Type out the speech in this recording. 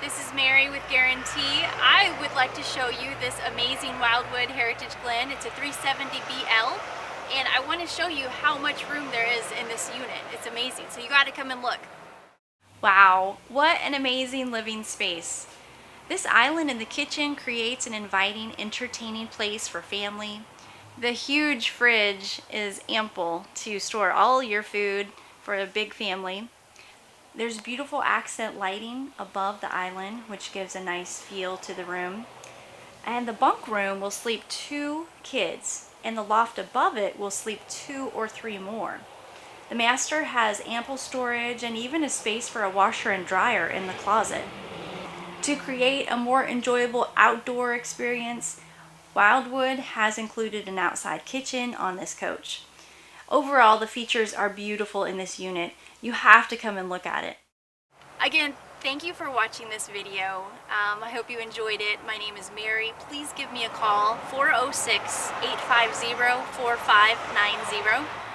this is Mary with Guarantee. I would like to show you this amazing Wildwood Heritage Glen. It's a 370BL, and I want to show you how much room there is in this unit. It's amazing, so you got to come and look. Wow, what an amazing living space. This island in the kitchen creates an inviting, entertaining place for family. The huge fridge is ample to store all your food for a big family. There's beautiful accent lighting above the island, which gives a nice feel to the room. And the bunk room will sleep 2 kids, and the loft above it will sleep 2 or 3 more. The master has ample storage and even a space for a washer and dryer in the closet. To create a more enjoyable outdoor experience, Wildwood has included an outside kitchen on this coach. Overall, the features are beautiful in this unit. You have to come and look at it. Again, thank you for watching this video. I hope you enjoyed it. My name is Mary. Please give me a call, 406-850-4590.